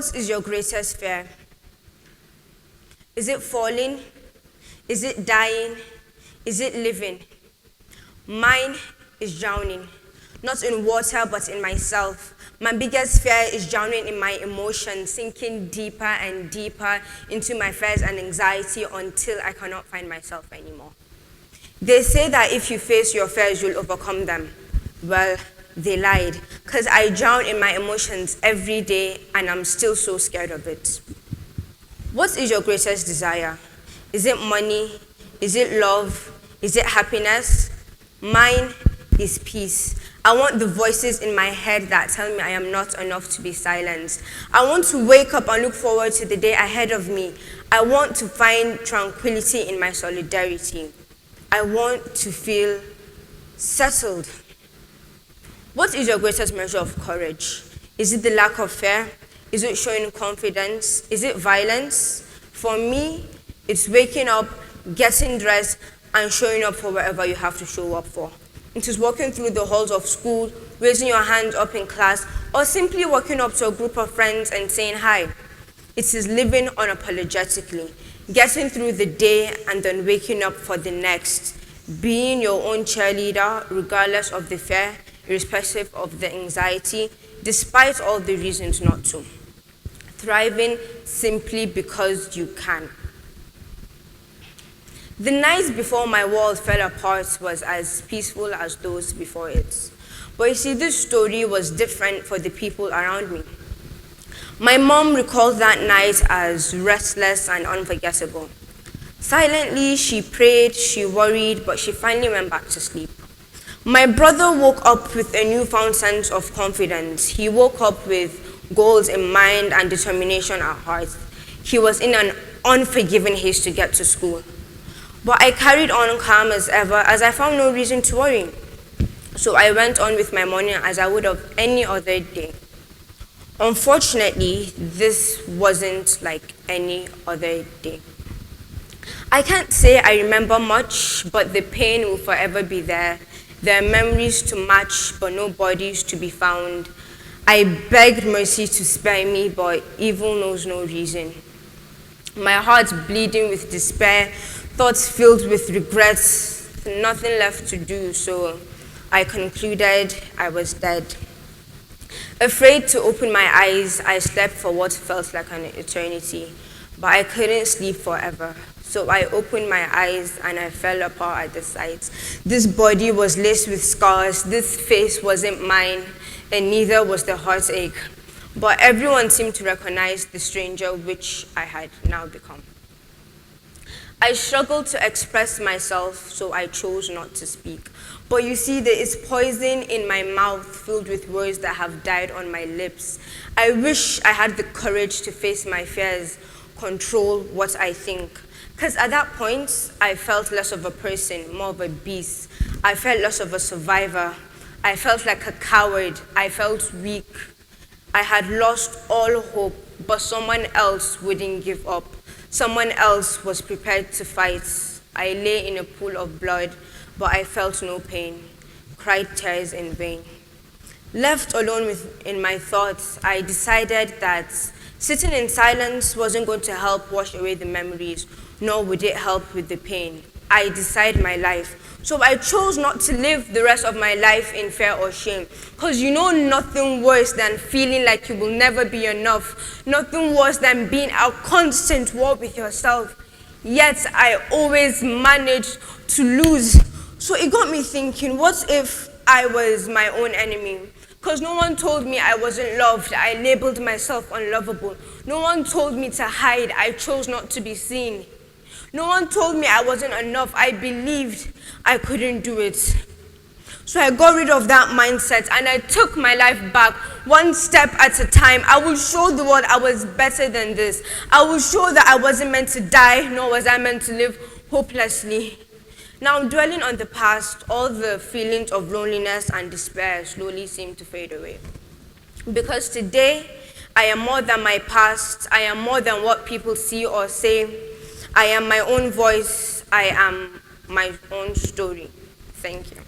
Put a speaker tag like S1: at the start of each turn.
S1: What is your greatest fear? Is it falling? Is it dying? Is it living? Mine is drowning, not in water, but in myself. My biggest fear is drowning in my emotions, sinking deeper and deeper into my fears and anxiety until I cannot find myself anymore. They say that if you face your fears, you'll overcome them. Well, they lied, because I drown in my emotions every day and I'm still so scared of it. What is your greatest desire? Is it money? Is it love? Is it happiness? Mine is peace. I want the voices in my head that tell me I am not enough to be silenced. I want to wake up and look forward to the day ahead of me. I want to find tranquility in my solidarity. I want to feel settled. What is your greatest measure of courage? Is it the lack of fear? Is it showing confidence? Is it violence? For me, it's waking up, getting dressed, and showing up for wherever you have to show up for. It is walking through the halls of school, raising your hand up in class, or simply walking up to a group of friends and saying hi. It is living unapologetically, getting through the day and then waking up for the next, being your own cheerleader regardless of the fear, irrespective of the anxiety, despite all the reasons not to. Thriving simply because you can. The night before my world fell apart was as peaceful as those before it. But you see, this story was different for the people around me. My mom recalls that night as restless and unforgettable. Silently, she prayed, she worried, but she finally went back to sleep. My brother woke up with a newfound sense of confidence. He woke up with goals in mind and determination at heart. He was in an unforgiving haste to get to school. But I carried on calm as ever, as I found no reason to worry. So I went on with my morning as I would have any other day. Unfortunately, this wasn't like any other day. I can't say I remember much, but the pain will forever be there. There are memories to match, but no bodies to be found. I begged mercy to spare me, but evil knows no reason. My heart bleeding with despair, thoughts filled with regrets, nothing left to do, so I concluded I was dead. Afraid to open my eyes, I slept for what felt like an eternity, but I couldn't sleep forever. So I opened my eyes and I fell apart at the sight. This body was laced with scars, this face wasn't mine, and neither was the heartache. But everyone seemed to recognize the stranger which I had now become. I struggled to express myself, so I chose not to speak. But you see, there is poison in my mouth filled with words that have died on my lips. I wish I had the courage to face my fears, control what I think. Because at that point, I felt less of a person, more of a beast. I felt less of a survivor. I felt like a coward. I felt weak. I had lost all hope, but someone else wouldn't give up. Someone else was prepared to fight. I lay in a pool of blood, but I felt no pain, cried tears in vain. Left alone in my thoughts, I decided that sitting in silence wasn't going to help wash away the memories, nor would it help with the pain. I decide my life. So I chose not to live the rest of my life in fear or shame. Because you know nothing worse than feeling like you will never be enough. Nothing worse than being at constant war with yourself. Yet I always managed to lose. So it got me thinking, what if I was my own enemy? Because no one told me I wasn't loved. I labeled myself unlovable. No one told me to hide. I chose not to be seen. No one told me I wasn't enough. I believed I couldn't do it. So I got rid of that mindset and I took my life back one step at a time. I will show the world I was better than this. I will show that I wasn't meant to die, nor was I meant to live hopelessly. Now, dwelling on the past, all the feelings of loneliness and despair slowly seem to fade away. Because today, I am more than my past. I am more than what people see or say. I am my own voice. I am my own story. Thank you.